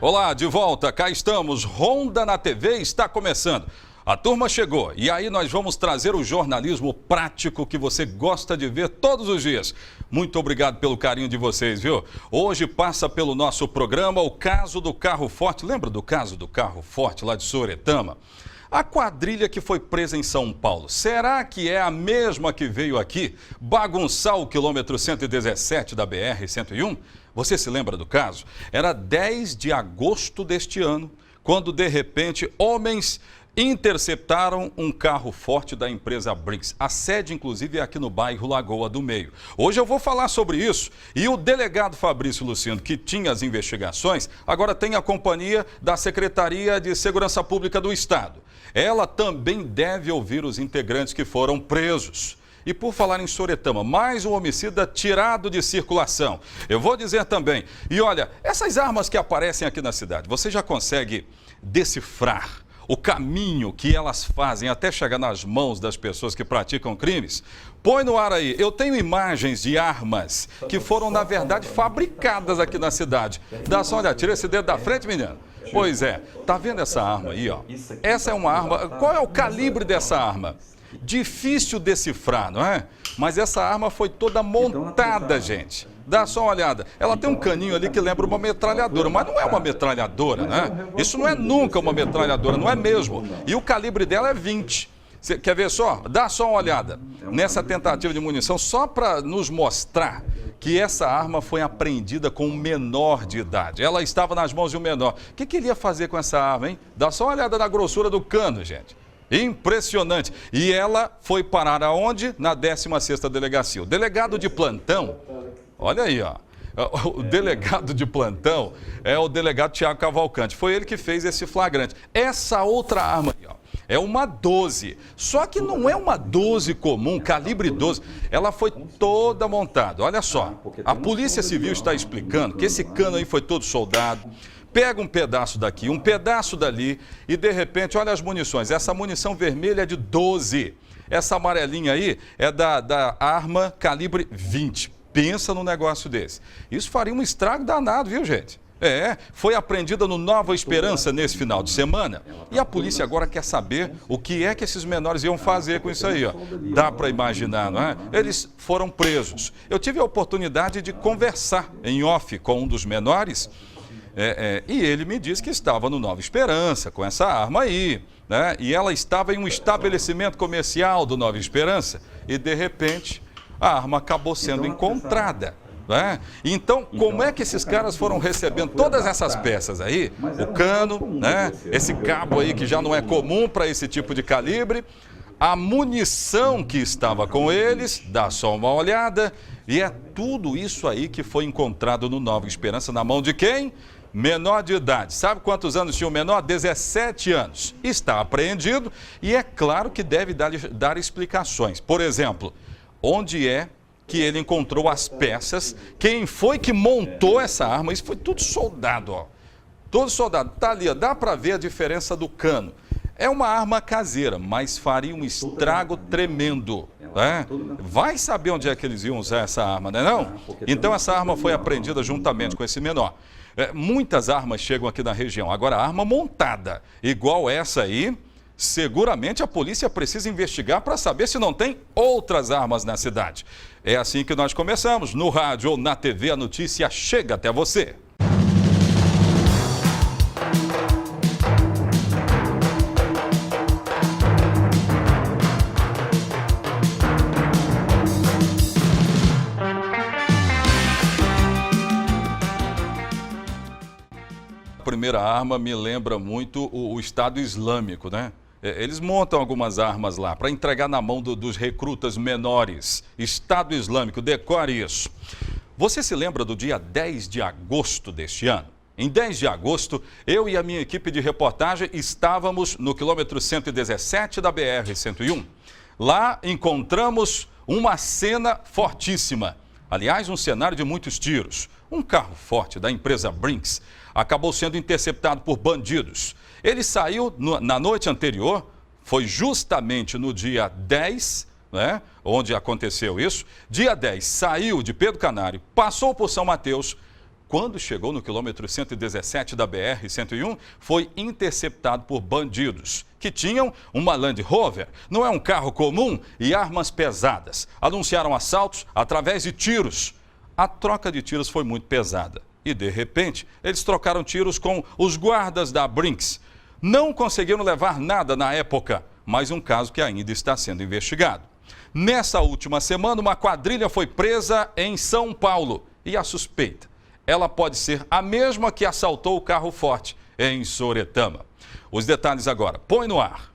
Olá, de volta, cá estamos. Ronda na TV está começando. A turma chegou e aí nós vamos trazer o jornalismo prático que você gosta de ver todos os dias. Muito obrigado pelo carinho de vocês, viu? Hoje passa pelo nosso programa o caso do carro forte. Lembra do caso do carro forte lá de Soretama? A quadrilha que foi presa em São Paulo, será que é a mesma que veio aqui bagunçar o quilômetro 117 da BR-101? Você se lembra do caso? Era 10 de agosto deste ano, quando de repente homens interceptaram um carro forte da empresa Brinks. A sede, inclusive, é aqui no bairro Lagoa do Meio. Hoje eu vou falar sobre isso. E o delegado Fabrício Luciano, que tinha as investigações, agora tem a companhia da Secretaria de Segurança Pública do Estado. Ela também deve ouvir os integrantes que foram presos. E por falar em Soretama, mais um homicida tirado de circulação. Eu vou dizer também, e olha, essas armas que aparecem aqui na cidade, você já consegue decifrar o caminho que elas fazem até chegar nas mãos das pessoas que praticam crimes? Põe no ar aí. Eu tenho imagens de armas que foram, na verdade, fabricadas aqui na cidade. Dá só uma olhada, tira esse dedo da frente, menino. Pois é, tá vendo essa arma aí, ó? Essa é uma arma. Qual é o calibre dessa arma? Difícil decifrar, não é? Mas essa arma foi toda montada, gente. Dá só uma olhada. Ela tem um caninho ali que lembra uma metralhadora, mas não é uma metralhadora, né? Isso não é nunca uma metralhadora, não é mesmo. E o calibre dela é 20. Você quer ver só? Dá só uma olhada nessa tentativa de munição, só para nos mostrar que essa arma foi apreendida com um menor de idade. Ela estava nas mãos de um menor. O que ele ia fazer com essa arma, hein? Dá só uma olhada na grossura do cano, gente. Impressionante. E ela foi parar aonde? Na 16ª delegacia. O delegado de plantão, olha aí, ó. O delegado de plantão é o delegado Tiago Cavalcante. Foi ele que fez esse flagrante. Essa outra arma aí, ó, é uma 12. Só que não é uma 12 comum, calibre 12. Ela foi toda montada. Olha só, a Polícia Civil está explicando que esse cano aí foi todo soldado. Pega um pedaço daqui, um pedaço dali e, de repente, olha as munições. Essa munição vermelha é de 12. Essa amarelinha aí é da arma calibre 20. Pensa num negócio desse. Isso faria um estrago danado, viu, gente? Foi apreendida no Nova Esperança nesse final de semana. E a polícia agora quer saber o que é que esses menores iam fazer com isso aí, ó. Dá para imaginar, não é? Eles foram presos. Eu tive a oportunidade de conversar em off com um dos menores. E ele me disse que estava no Nova Esperança com essa arma aí, né? E ela estava em um estabelecimento comercial do Nova Esperança e, de repente, a arma acabou sendo encontrada, né? Então, como é que esses caras foram recebendo todas essas peças aí? O cano, né? Esse cabo aí que já não é comum para esse tipo de calibre, a munição que estava com eles, dá só uma olhada, e é tudo isso aí que foi encontrado no Nova Esperança na mão de quem? Menor de idade. Sabe quantos anos tinha o menor? 17 anos. Está apreendido e é claro que deve dar explicações. Por exemplo, onde é que ele encontrou as peças? Quem foi que montou essa arma? Isso foi tudo soldado, ó. Todo soldado. Tá ali, ó. Dá para ver a diferença do cano. É uma arma caseira, mas faria um estrago tremendo. Né? Vai saber onde é que eles iam usar essa arma, não é não? Então essa arma foi apreendida juntamente com esse menor. Muitas armas chegam aqui na região. Agora, a arma montada, igual essa aí, seguramente a polícia precisa investigar para saber se não tem outras armas na cidade. É assim que nós começamos. No rádio ou na TV, a notícia chega até você. A primeira arma me lembra muito o Estado Islâmico, né? Eles montam algumas armas lá para entregar na mão dos recrutas menores. Estado Islâmico, decore isso. Você se lembra do dia 10 de agosto deste ano? Em 10 de agosto, eu e a minha equipe de reportagem estávamos no quilômetro 117 da BR-101. Lá encontramos uma cena fortíssima. Aliás, um cenário de muitos tiros. Um carro forte da empresa Brinks acabou sendo interceptado por bandidos. Ele saiu na noite anterior, foi justamente no dia 10, né, onde aconteceu isso. Dia 10, saiu de Pedro Canário, passou por São Mateus, quando chegou no quilômetro 117 da BR-101, foi interceptado por bandidos que tinham uma Land Rover, não é um carro comum, e armas pesadas. Anunciaram assaltos através de tiros. A troca de tiros foi muito pesada e, de repente, eles trocaram tiros com os guardas da Brinks. Não conseguiram levar nada na época, mas um caso que ainda está sendo investigado. Nessa última semana, uma quadrilha foi presa em São Paulo e a suspeita, ela pode ser a mesma que assaltou o carro forte em Soretama. Os detalhes agora, põe no ar.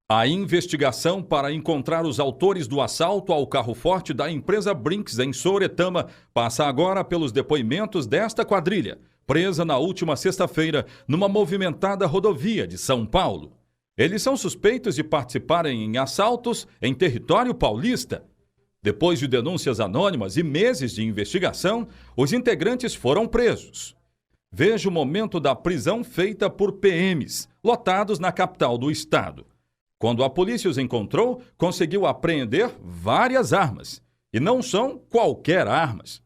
A investigação para encontrar os autores do assalto ao carro forte da empresa Brinks em Soretama passa agora pelos depoimentos desta quadrilha, presa na última sexta-feira numa movimentada rodovia de São Paulo. Eles são suspeitos de participarem em assaltos em território paulista. Depois de denúncias anônimas e meses de investigação, os integrantes foram presos. Veja o momento da prisão feita por PMs, lotados na capital do estado. Quando a polícia os encontrou, conseguiu apreender várias armas. E não são qualquer armas.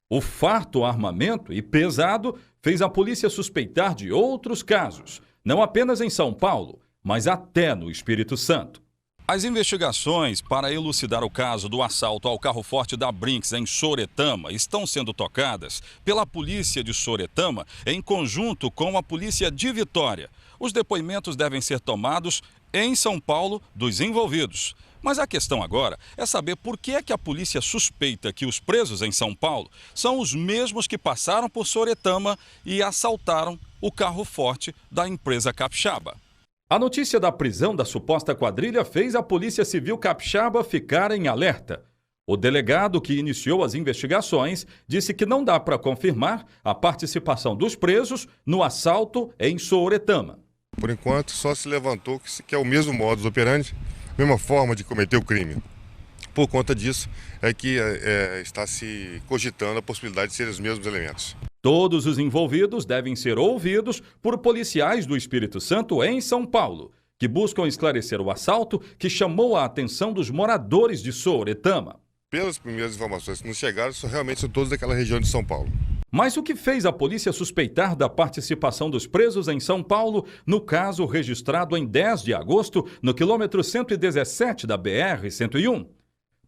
O farto armamento e pesado fez a polícia suspeitar de outros casos, não apenas em São Paulo, mas até no Espírito Santo. As investigações para elucidar o caso do assalto ao carro forte da Brinks em Soretama estão sendo tocadas pela polícia de Soretama em conjunto com a polícia de Vitória. Os depoimentos devem ser tomados em São Paulo dos envolvidos. Mas a questão agora é saber por que é que a polícia suspeita que os presos em São Paulo são os mesmos que passaram por Soretama e assaltaram o carro forte da empresa capixaba. A notícia da prisão da suposta quadrilha fez a Polícia Civil Capixaba ficar em alerta. O delegado que iniciou as investigações disse que não dá para confirmar a participação dos presos no assalto em Soretama. Por enquanto, só se levantou que é o mesmo modus operandi, a mesma forma de cometer o crime. Por conta disso, é que está se cogitando a possibilidade de serem os mesmos elementos. Todos os envolvidos devem ser ouvidos por policiais do Espírito Santo em São Paulo, que buscam esclarecer o assalto que chamou a atenção dos moradores de Soretama. Pelas primeiras informações que nos chegaram, realmente são todos daquela região de São Paulo. Mas o que fez a polícia suspeitar da participação dos presos em São Paulo no caso registrado em 10 de agosto, no quilômetro 117 da BR-101?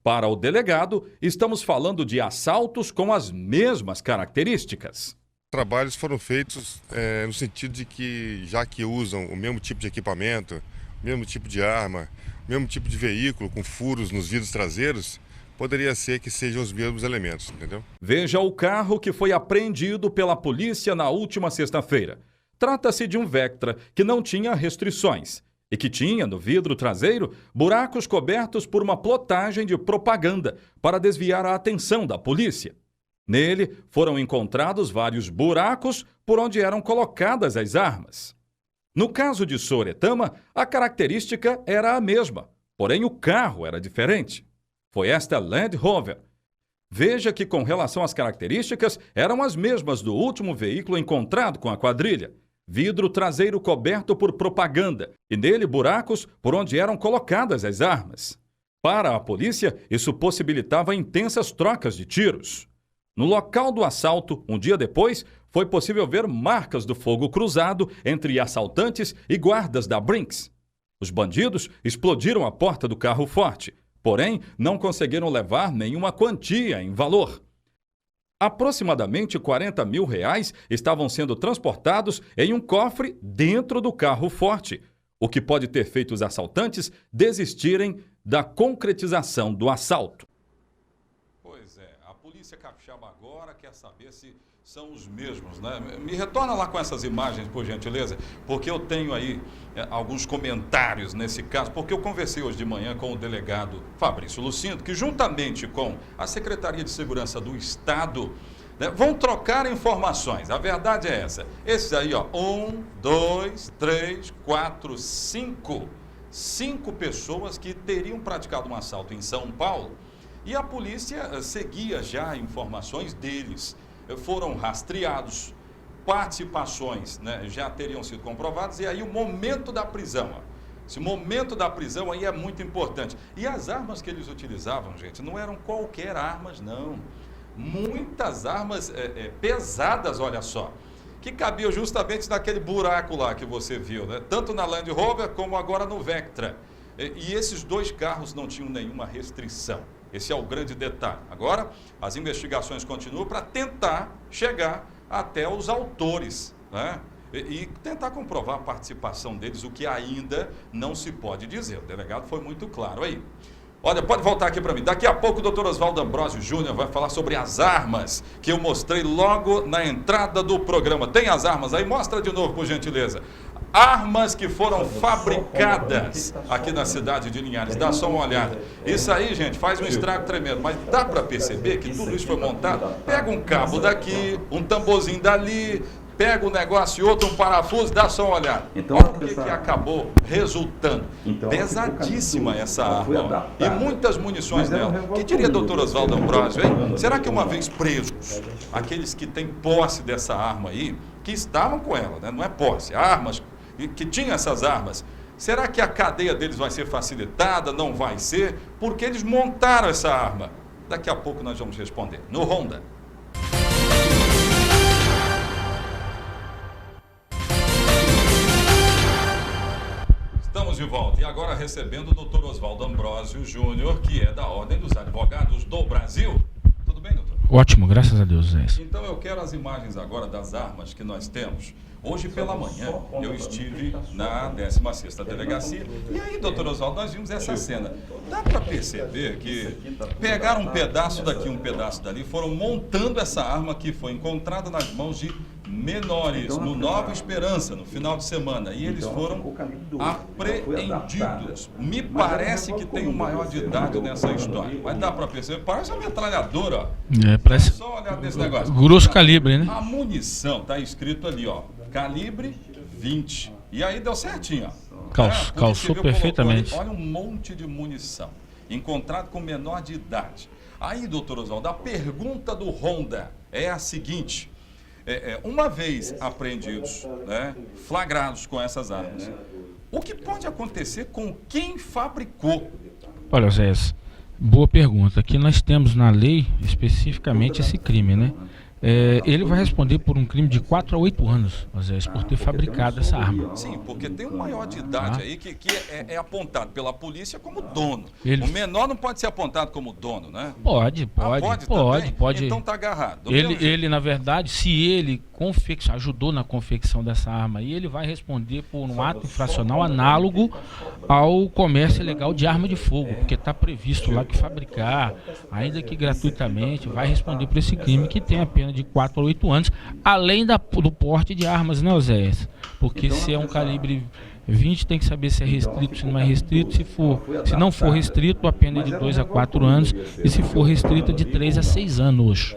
Para o delegado, estamos falando de assaltos com as mesmas características. Trabalhos foram feitos no sentido de que, já que usam o mesmo tipo de equipamento, o mesmo tipo de arma, o mesmo tipo de veículo com furos nos vidros traseiros, poderia ser que sejam os mesmos elementos, entendeu? Veja o carro que foi apreendido pela polícia na última sexta-feira. Trata-se de um Vectra que não tinha restrições e que tinha no vidro traseiro buracos cobertos por uma plotagem de propaganda para desviar a atenção da polícia. Nele foram encontrados vários buracos por onde eram colocadas as armas. No caso de Soretama, a característica era a mesma, porém o carro era diferente. Foi esta Land Rover. Veja que, com relação às características, eram as mesmas do último veículo encontrado com a quadrilha. Vidro traseiro coberto por propaganda e nele buracos por onde eram colocadas as armas. Para a polícia, isso possibilitava intensas trocas de tiros. No local do assalto, um dia depois, foi possível ver marcas do fogo cruzado entre assaltantes e guardas da Brinks. Os bandidos explodiram a porta do carro forte, porém não conseguiram levar nenhuma quantia em valor. Aproximadamente R$40 mil estavam sendo transportados em um cofre dentro do carro forte, o que pode ter feito os assaltantes desistirem da concretização do assalto. Pois é, a polícia capixaba agora quer saber se são os mesmos, né? Me retorna lá com essas imagens, por gentileza, porque eu tenho aí alguns comentários nesse caso, porque eu conversei hoje de manhã com o delegado Fabrício Lucindo, que juntamente com a Secretaria de Segurança do Estado, né, vão trocar informações. A verdade é essa. Esses aí, ó, 1, 2, 3, 4, 5 pessoas que teriam praticado um assalto em São Paulo e a polícia seguia já informações deles. Foram rastreados, participações, né, já teriam sido comprovadas, e aí o momento da prisão, ó. Esse momento da prisão aí é muito importante. E as armas que eles utilizavam, gente, não eram qualquer armas, não. muitas armas pesadas, olha só, que cabiam justamente naquele buraco lá que você viu, né? Tanto na Land Rover como agora no Vectra. E esses dois carros não tinham nenhuma restrição. Esse é o grande detalhe. Agora, as investigações continuam para tentar chegar até os autores, né? E tentar comprovar a participação deles, o que ainda não se pode dizer. O delegado foi muito claro aí. Olha, pode voltar aqui para mim. Daqui a pouco o doutor Oswaldo Ambrosio Júnior vai falar sobre as armas que eu mostrei logo na entrada do programa. Tem as armas aí? Mostra de novo, por gentileza. Armas que foram fabricadas aqui na cidade de Linhares. Dá só uma olhada. Isso aí, gente, faz um estrago tremendo. Mas dá para perceber que tudo isso foi montado? Pega um cabo daqui, um tamborzinho dali, pega um negócio e outro, um parafuso, dá só uma olhada. Então, olha o que acabou resultando. Pesadíssima essa arma. Ó. E muitas munições nela. Que diria doutor Oswaldo Ambrosio, hein? Será que uma vez presos, aqueles que têm posse dessa arma aí, que estavam com ela, né? Não é posse, armas, que tinham essas armas, será que a cadeia deles vai ser facilitada? Não vai ser? Porque eles montaram essa arma. Daqui a pouco nós vamos responder. No Honda. Estamos de volta e agora recebendo o doutor Oswaldo Ambrosio Júnior, que é da Ordem dos Advogados do Brasil. Tudo bem, doutor? Ótimo, graças a Deus, Zé. Então eu quero as imagens agora das armas que nós temos. Hoje pela manhã eu estive na 16ª Delegacia e aí, doutor Oswaldo, nós vimos essa cena. Dá para perceber que pegaram um pedaço daqui, um pedaço dali, foram montando essa arma que foi encontrada nas mãos de menores no Nova Esperança, no final de semana, e eles foram apreendidos. Me parece que tem um maior de idade nessa história, mas dá para perceber, parece uma metralhadora, ó. Parece só olhar desse negócio. Grosso calibre, né? A munição tá escrito ali, ó, calibre 20. E aí deu certinho, ó. Calçou perfeitamente. Ali, olha um monte de munição encontrado com menor de idade. Aí, doutor Oswaldo, a pergunta do Honda é a seguinte: uma vez apreendidos, né, flagrados com essas armas, o que pode acontecer com quem fabricou? Olha, Zé, boa pergunta. Aqui nós temos na lei especificamente esse crime, né? Ele vai responder por um crime de 4 a 8 anos, Zé, por ter fabricado essa arma. Sim, porque tem um maior de idade aí que é apontado pela polícia como dono. O menor não pode ser apontado como dono, né? Pode. Então tá agarrado. Ele, na verdade, se ele ajudou na confecção dessa arma aí, ele vai responder por um ato infracional análogo ao comércio ilegal de arma de fogo, porque está previsto lá que fabricar, ainda que gratuitamente, vai responder por esse crime que tem a pena de 4 a 8 anos, além do porte de armas, né, Oséias? Porque se é um calibre 20, tem que saber se é restrito, se não é restrito. Se não for restrito, a pena é de 2 a 4 anos, e se for restrita, de 3 a 6 anos.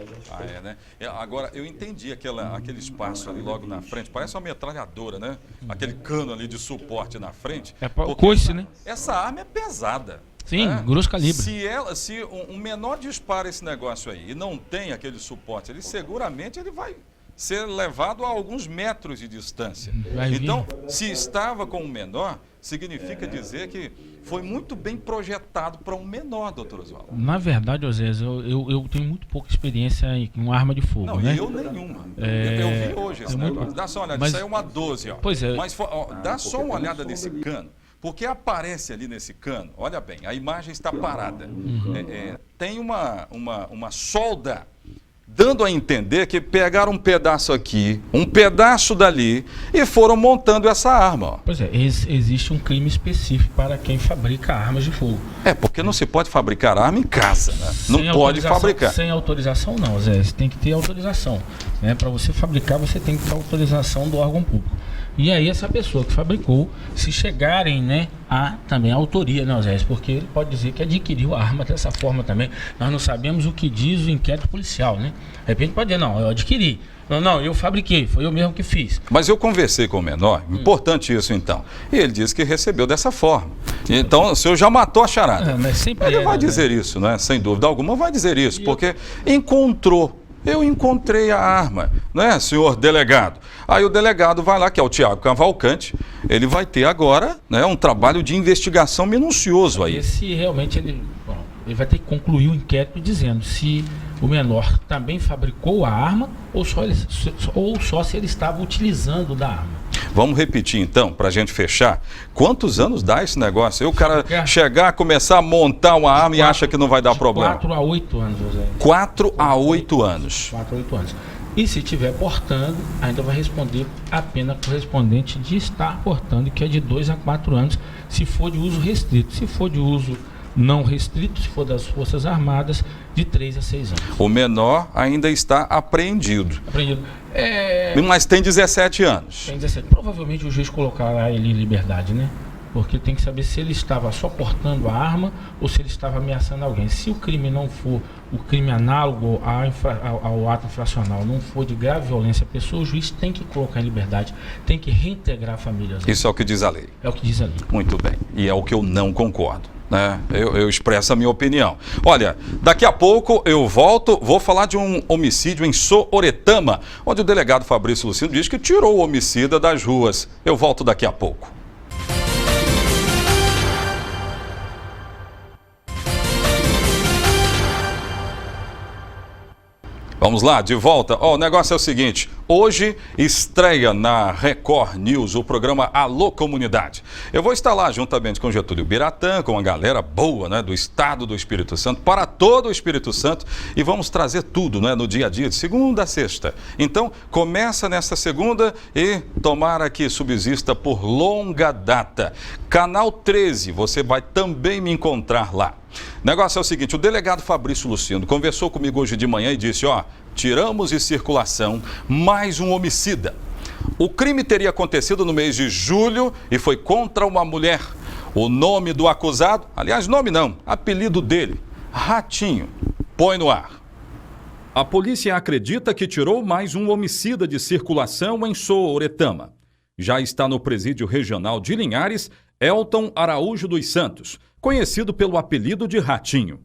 Né? Agora, eu entendi aquele espaço ali logo na frente, parece uma metralhadora, né? Aquele cano ali de suporte na frente. Coice, né? Essa arma é pesada. Sim, grosso calibre. Se um menor dispara esse negócio aí e não tem aquele suporte, seguramente ele vai ser levado a alguns metros de distância. Então, se estava com um menor, significa dizer que foi muito bem projetado para um menor, doutor Oswaldo. Na verdade, Osés, eu tenho muito pouca experiência com arma de fogo. Não, né? Eu nenhuma. Eu vi hoje esse negócio. Dá só uma olhada, isso aí é uma 12, ó. Pois é. Mas dá só uma olhada nesse cano. Porque aparece ali nesse cano, olha bem, a imagem está parada. Tem uma solda dando a entender que pegaram um pedaço aqui, um pedaço dali e foram montando essa arma. Ó. Pois é, existe um crime específico para quem fabrica armas de fogo. Porque não se pode fabricar arma em casa, né? Não pode fabricar. Sem autorização não, Zé, você tem que ter autorização. Né? Para você fabricar, você tem que ter autorização do órgão público. E aí essa pessoa que fabricou, se chegarem, né, a também a autoria, né, Zé, porque ele pode dizer que adquiriu a arma dessa forma também. Nós não sabemos o que diz o inquérito policial, né? De repente pode dizer, não, eu adquiri. Não, eu fabriquei, foi eu mesmo que fiz. Mas eu conversei com o menor, importante isso então. E ele disse que recebeu dessa forma. Então o senhor já matou a charada. Mas sempre ele vai dizer isso, né? Sem dúvida alguma vai dizer isso, porque eu encontrei a arma, né, senhor delegado? Aí o delegado vai lá, que é o Tiago Cavalcante, ele vai ter agora, né, um trabalho de investigação minucioso aí. Esse realmente ele vai ter que concluir o inquérito dizendo se o menor também fabricou a arma ou só se ele estava utilizando da arma. Vamos repetir então, para a gente fechar. Quantos anos dá esse negócio? O cara chegar, começar a montar uma arma e acha que não vai dar problema? 4 a 8 anos, José. 4 a 8 anos. 4 a 8 anos. E se estiver portando, ainda vai responder a pena correspondente de estar portando, que é de 2 a 4 anos, se for de uso restrito. Se for de uso não restrito, se for das Forças Armadas, de 3 a 6 anos. O menor ainda está apreendido. Mas tem 17 anos. Tem 17. Provavelmente o juiz colocará ele em liberdade, né? Porque tem que saber se ele estava só portando a arma ou se ele estava ameaçando alguém. Se o crime não for o crime análogo ao ato infracional, não for de grave violência à pessoa, o juiz tem que colocar em liberdade, tem que reintegrar a família. Isso é o que diz a lei. É o que diz a lei. Muito bem. E é o que eu não concordo. Eu expresso a minha opinião. Olha, daqui a pouco eu volto, vou falar de um homicídio em Sooretama, onde o delegado Fabrício Lucindo diz que tirou o homicida das ruas. Eu volto daqui a pouco. Vamos lá, de volta. O negócio é o seguinte, hoje estreia na Record News o programa Alô Comunidade. Eu vou estar lá juntamente com Getúlio Biratã, com uma galera boa, né, do estado do Espírito Santo, para todo o Espírito Santo, e vamos trazer tudo, né, no dia a dia, de segunda a sexta. Então, começa nesta segunda e tomara que subsista por longa data. Canal 13, você vai também me encontrar lá. O negócio é o seguinte, o delegado Fabrício Lucindo conversou comigo hoje de manhã e disse, tiramos de circulação mais um homicida. O crime teria acontecido no mês de julho e foi contra uma mulher. O nome do acusado, aliás, nome não, apelido dele, Ratinho. Põe no ar. A polícia acredita que tirou mais um homicida de circulação em Sooretama. Já está no presídio regional de Linhares, Elton Araújo dos Santos, conhecido pelo apelido de Ratinho.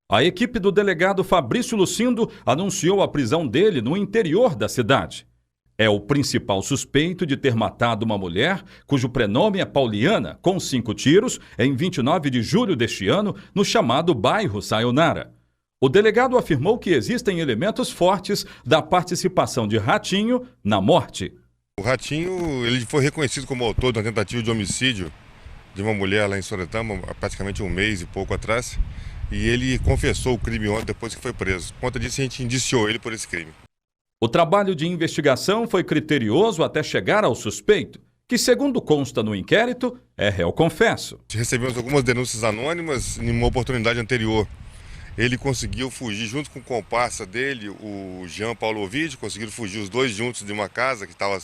A equipe do delegado Fabrício Lucindo anunciou a prisão dele no interior da cidade. É o principal suspeito de ter matado uma mulher, cujo prenome é Pauliana, com 5 tiros, em 29 de julho deste ano, no chamado bairro Sayonara. O delegado afirmou que existem elementos fortes da participação de Ratinho na morte. O Ratinho ele foi reconhecido como autor de uma tentativa de homicídio de uma mulher lá em Sooretama, há praticamente um mês e pouco atrás, e ele confessou o crime ontem depois que foi preso. Por conta disso, a gente indiciou ele por esse crime. O trabalho de investigação foi criterioso até chegar ao suspeito, que, segundo consta no inquérito, é réu confesso. Recebemos algumas denúncias anônimas em uma oportunidade anterior. Ele conseguiu fugir junto com o comparsa dele, o Jean Paulo Ovidio, conseguiram fugir os dois juntos de uma casa que estava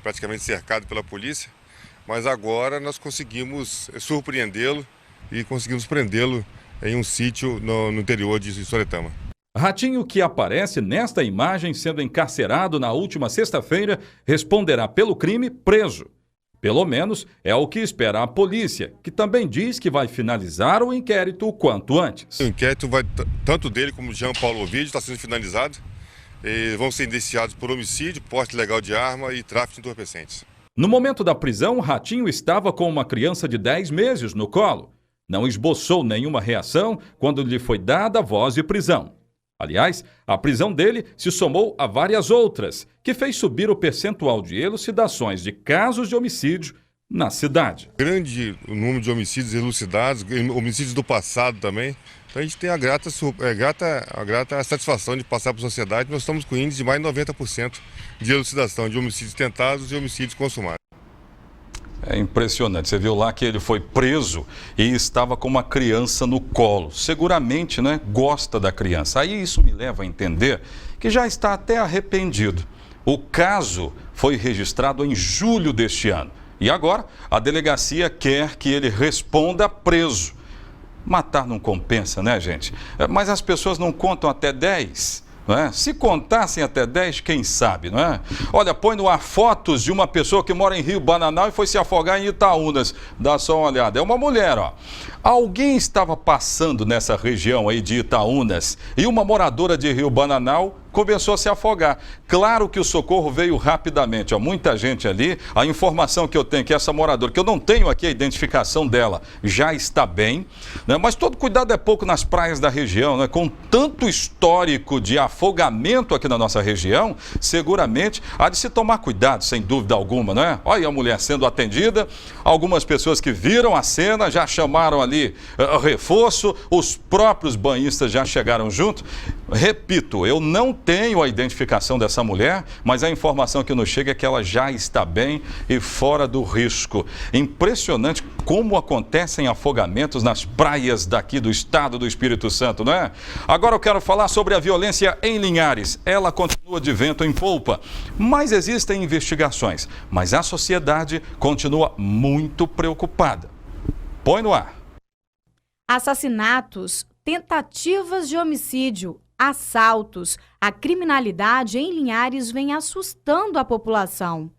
praticamente cercado pela polícia. Mas agora nós conseguimos surpreendê-lo e conseguimos prendê-lo em um sítio no interior de Sooretama. Ratinho, que aparece nesta imagem sendo encarcerado na última sexta-feira, responderá pelo crime preso. Pelo menos é o que espera a polícia, que também diz que vai finalizar o inquérito o quanto antes. O inquérito tanto dele como do Jean Paulo Ovidio está sendo finalizado. E vão ser indiciados por homicídio, porte ilegal de arma e tráfico de entorpecentes. No momento da prisão, Ratinho estava com uma criança de 10 meses no colo. Não esboçou nenhuma reação quando lhe foi dada a voz de prisão. Aliás, a prisão dele se somou a várias outras, que fez subir o percentual de elucidações de casos de homicídio na cidade. Grande número de homicídios elucidados, homicídios do passado também. Então a gente tem a grata satisfação de passar para a sociedade. Nós estamos com índice de mais de 90% de elucidação de homicídios tentados e homicídios consumados. É impressionante. Você viu lá que ele foi preso e estava com uma criança no colo. Seguramente, né, gosta da criança. Aí isso me leva a entender que já está até arrependido. O caso foi registrado em julho deste ano. E agora a delegacia quer que ele responda preso. Matar não compensa, né, gente? Mas as pessoas não contam até 10. Não é? Se contassem até 10, quem sabe, não é? Olha, põe no ar fotos de uma pessoa que mora em Rio Bananal e foi se afogar em Itaúnas. Dá só uma olhada. É uma mulher, ó. Alguém estava passando nessa região aí de Itaúnas e uma moradora de Rio Bananal começou a se afogar. Claro que o socorro veio rapidamente, ó, muita gente ali. A informação que eu tenho que essa moradora, que eu não tenho aqui a identificação dela, já está bem, né? Mas todo cuidado é pouco nas praias da região, né? Com tanto histórico de afogamento aqui na nossa região, seguramente há de se tomar cuidado, sem dúvida alguma, não é? Olha a mulher sendo atendida, algumas pessoas que viram a cena já chamaram ali reforço, os próprios banhistas já chegaram junto. Repito, eu não tenho a identificação dessa mulher, mas a informação que nos chega é que ela já está bem e fora do risco. Impressionante como acontecem afogamentos nas praias daqui do estado do Espírito Santo, não é? Agora eu quero falar sobre a violência em Linhares. Ela continua de vento em polpa, mas existem investigações. Mas a sociedade continua muito preocupada. Põe no ar. Assassinatos, tentativas de homicídio, assaltos, a criminalidade em Linhares vem assustando a população.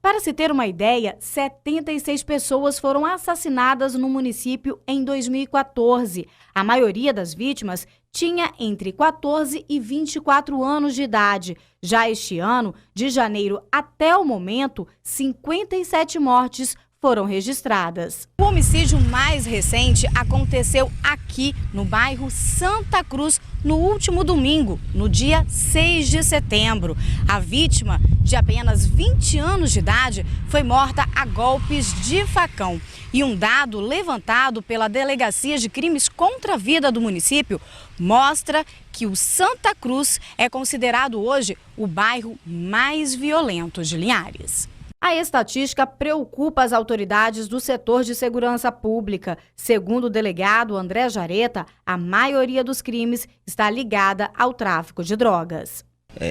Para se ter uma ideia, 76 pessoas foram assassinadas no município em 2014. A maioria das vítimas tinha entre 14 e 24 anos de idade. Já este ano, de janeiro até o momento, 57 mortes foram registradas. O homicídio mais recente aconteceu aqui no bairro Santa Cruz no último domingo, no dia 6 de setembro. A vítima, de apenas 20 anos de idade, foi morta a golpes de facão. E um dado levantado pela Delegacia de Crimes contra a Vida do município mostra que o Santa Cruz é considerado hoje o bairro mais violento de Linhares. A estatística preocupa as autoridades do setor de segurança pública. Segundo o delegado André Jareta, a maioria dos crimes está ligada ao tráfico de drogas.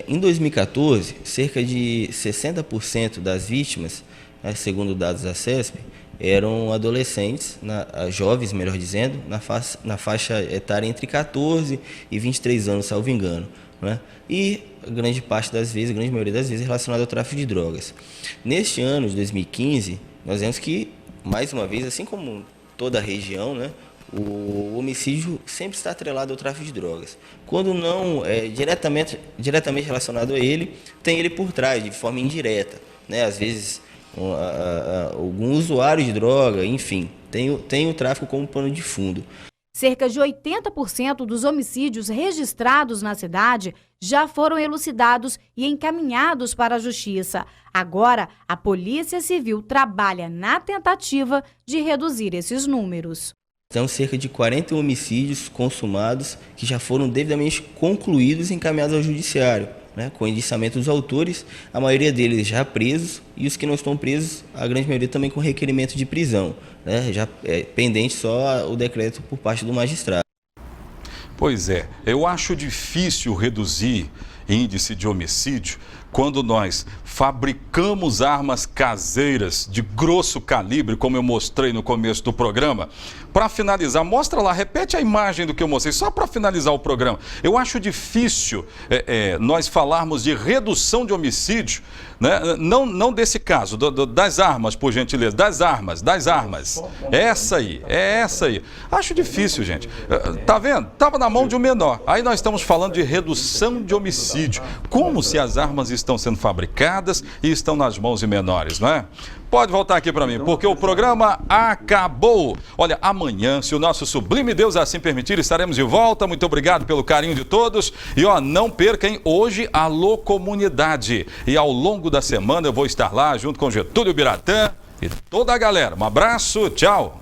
Em 2014, cerca de 60% das vítimas, segundo dados da CESP, eram adolescentes, jovens, melhor dizendo, na faixa etária entre 14 e 23 anos, salvo engano, né? E a grande maioria das vezes relacionada ao tráfico de drogas. Neste ano de 2015, nós vemos que, mais uma vez, assim como toda a região, né, o homicídio sempre está atrelado ao tráfico de drogas. Quando não é diretamente relacionado a ele, tem ele por trás, de forma indireta, né? Às vezes, algum usuário de droga, enfim, tem o tráfico como pano de fundo. Cerca de 80% dos homicídios registrados na cidade já foram elucidados e encaminhados para a Justiça. Agora, a Polícia Civil trabalha na tentativa de reduzir esses números. São cerca de 40 homicídios consumados que já foram devidamente concluídos e encaminhados ao Judiciário, né, com indiciamento dos autores, a maioria deles já presos, e os que não estão presos, a grande maioria também com requerimento de prisão, né, já pendente só o decreto por parte do magistrado. Pois é, eu acho difícil reduzir índice de homicídio quando nós fabricamos armas caseiras de grosso calibre, como eu mostrei no começo do programa. Para finalizar, mostra lá, repete a imagem do que eu mostrei, só para finalizar o programa. Eu acho difícil nós falarmos de redução de homicídio, né? Não desse caso, das armas, por gentileza, das armas. É essa aí. Acho difícil, gente. Tá vendo? Estava na mão de um menor. Aí nós estamos falando de redução de homicídio. Como se as armas estão sendo fabricadas e estão nas mãos de menores, não é? Pode voltar aqui para mim, porque o programa acabou. Olha, amanhã, se o nosso sublime Deus assim permitir, estaremos de volta. Muito obrigado pelo carinho de todos. E não percam hoje Alô Comunidade. E ao longo da semana eu vou estar lá junto com Getúlio Biratã e toda a galera. Um abraço, tchau.